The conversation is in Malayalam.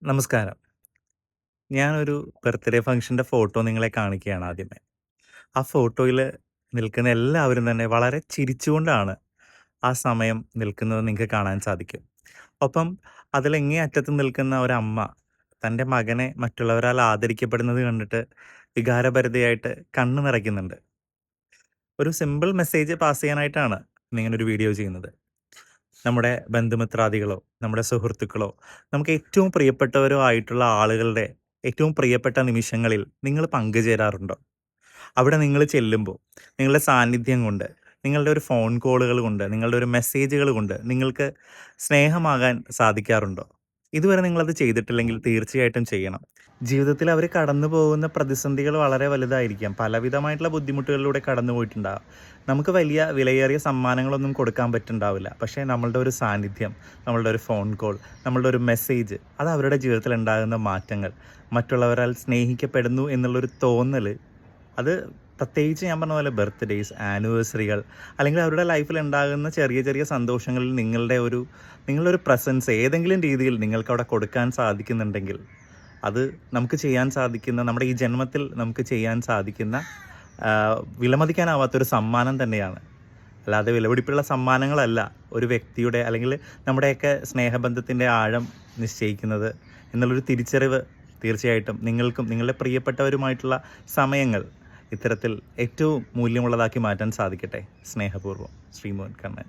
നമസ്കാരം. ഞാനൊരു ബർത്ത്ഡേ ഫംഗ്ഷന്റെ ഫോട്ടോ നിങ്ങളെ കാണിക്കുകയാണ് ആദ്യമേ. ആ ഫോട്ടോയില് നിൽക്കുന്ന എല്ലാവരും തന്നെ വളരെ ചിരിച്ചുകൊണ്ടാണ് ആ സമയം നിൽക്കുന്നത് നിങ്ങൾക്ക് കാണാൻ സാധിക്കും. ഒപ്പം അതിലിങ്ങേ അറ്റത്ത് നിൽക്കുന്ന ഒരമ്മ തൻ്റെ മകനെ മറ്റുള്ളവരാൽ ആദരിക്കപ്പെടുന്നത് കണ്ടിട്ട് വികാരഭരിതയായിട്ട് കണ്ണ് നിറയ്ക്കുന്നുണ്ട്. ഒരു സിമ്പിൾ മെസ്സേജ് പാസ് ചെയ്യാനായിട്ടാണ് ഇന്നിങ്ങനൊരു വീഡിയോ ചെയ്യുന്നത്. നമ്മുടെ ബന്ധുമിത്രാദികളോ, നമ്മുടെ സുഹൃത്തുക്കളോ, നമുക്ക് ഏറ്റവും പ്രിയപ്പെട്ടവരോ ആയിട്ടുള്ള ആളുകളുടെ ഏറ്റവും പ്രിയപ്പെട്ട നിമിഷങ്ങളിൽ നിങ്ങൾ പങ്കുചേരാറുണ്ടോ? അവിടെ നിങ്ങൾ ചെല്ലുമ്പോൾ നിങ്ങളുടെ സാന്നിധ്യം കൊണ്ട്, നിങ്ങളുടെ ഒരു ഫോൺ കോളുകൾ കൊണ്ട്, നിങ്ങളുടെ ഒരു മെസ്സേജുകൾ കൊണ്ട് നിങ്ങൾക്ക് സ്നേഹമാകാൻ സാധിക്കാറുണ്ടോ? ഇതുവരെ നിങ്ങളത് ചെയ്തിട്ടില്ലെങ്കിൽ തീർച്ചയായിട്ടും ചെയ്യണം. ജീവിതത്തിൽ അവർ കടന്നു പോകുന്ന പ്രതിസന്ധികൾ വളരെ വലുതായിരിക്കാം. പലവിധമായിട്ടുള്ള ബുദ്ധിമുട്ടുകളിലൂടെ കടന്നു പോയിട്ടുണ്ടാകും. നമുക്ക് വലിയ വിലയേറിയ സമ്മാനങ്ങളൊന്നും കൊടുക്കാൻ പറ്റുണ്ടാവില്ല. പക്ഷേ നമ്മളുടെ ഒരു സാന്നിധ്യം, നമ്മളുടെ ഒരു ഫോൺ കോൾ, നമ്മളുടെ ഒരു മെസ്സേജ് അത് അവരുടെ ജീവിതത്തിൽ ഉണ്ടാകുന്ന മാറ്റങ്ങൾ, മറ്റുള്ളവരാൽ സ്നേഹിക്കപ്പെടുന്നു എന്നുള്ളൊരു തോന്നൽ, അത് പ്രത്യേകിച്ച് ഞാൻ പറഞ്ഞ പോലെ ബർത്ത്ഡേയ്സ്, ആനിവേഴ്സറികൾ അല്ലെങ്കിൽ അവരുടെ ലൈഫിൽ ഉണ്ടാകുന്ന ചെറിയ ചെറിയ സന്തോഷങ്ങളിൽ നിങ്ങളുടെ ഒരു പ്രസൻസ് ഏതെങ്കിലും രീതിയിൽ നിങ്ങൾക്കവിടെ കൊടുക്കാൻ സാധിക്കുന്നുണ്ടെങ്കിൽ അത് നമുക്ക് ചെയ്യാൻ സാധിക്കുന്ന, നമ്മുടെ ഈ ജന്മത്തിൽ നമുക്ക് ചെയ്യാൻ സാധിക്കുന്ന വിലമതിക്കാനാവാത്തൊരു സമ്മാനം തന്നെയാണ്. അല്ലാതെ വിലപിടിപ്പുള്ള സമ്മാനങ്ങളല്ല ഒരു വ്യക്തിയുടെ അല്ലെങ്കിൽ നമ്മുടെയൊക്കെ സ്നേഹബന്ധത്തിൻ്റെ ആഴം നിശ്ചയിക്കുന്നത് എന്നുള്ളൊരു തിരിച്ചറിവ് തീർച്ചയായിട്ടും നിങ്ങൾക്കും നിങ്ങളുടെ പ്രിയപ്പെട്ടവരുമായിട്ടുള്ള സമയങ്ങൾ ഇത്തരത്തിൽ ഏറ്റവും മൂല്യമുള്ളതാക്കി മാറ്റാൻ സാധിക്കട്ടെ. സ്നേഹപൂർവ്വം, ശ്രീമോൻ കണ്ണൻ.